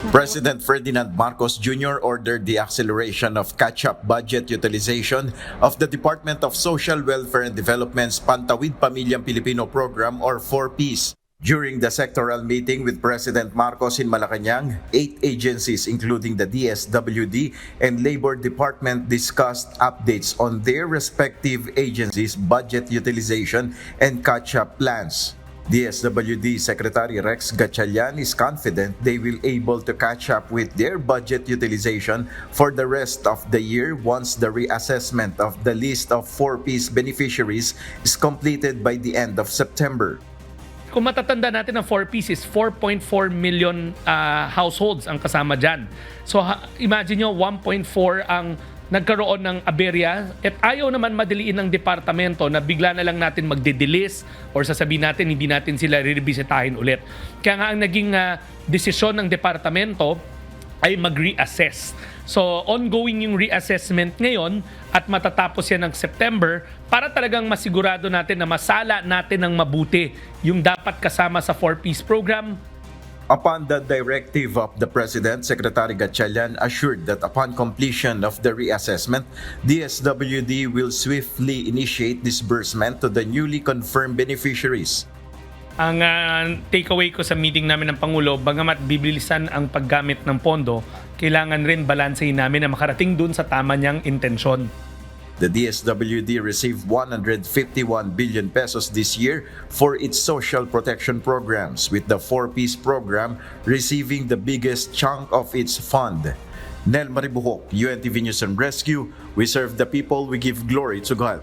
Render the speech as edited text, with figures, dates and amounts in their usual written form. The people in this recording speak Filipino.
President Ferdinand Marcos Jr. ordered the acceleration of catch-up budget utilization of the Department of Social Welfare and Development's Pantawid Pamilyang Pilipino Program or 4Ps. During the sectoral meeting with President Marcos in Malacanang, 8 agencies including the DSWD and Labor Department discussed updates on their respective agencies' budget utilization and catch-up plans. DSWD Secretary Rex Gatchalian is confident they will able to catch up with their budget utilization for the rest of the year once the reassessment of the list of 4Ps beneficiaries is completed by the end of September. Kung matatanda natin ang 4Ps is 4.4 million households ang kasama dyan. So imagine nyo, 1.4 ang nagkaroon ng aberya at ayaw naman madiliin ng departamento na bigla na lang natin magdidilis or sasabihin natin hindi natin sila re-revisitahin ulit. Kaya nga ang naging desisyon ng departamento ay mag-reassess. So ongoing yung reassessment ngayon at matatapos yan ng September para talagang masigurado natin na masala natin ng mabuti yung dapat kasama sa 4Ps program. Upon the directive of the President, Secretary Gatchalian assured that upon completion of the reassessment, DSWD will swiftly initiate disbursement to the newly confirmed beneficiaries. Ang takeaway ko sa meeting namin ng Pangulo, bagamat bibilisan ang paggamit ng pondo, kailangan rin balansehin namin na makarating dun sa tama niyang intensyon. The DSWD received 151 billion pesos this year for its social protection programs, with the 4Ps program receiving the biggest chunk of its fund. Nel Maribuhok, UNTV News and Rescue, we serve the people, we give glory to God.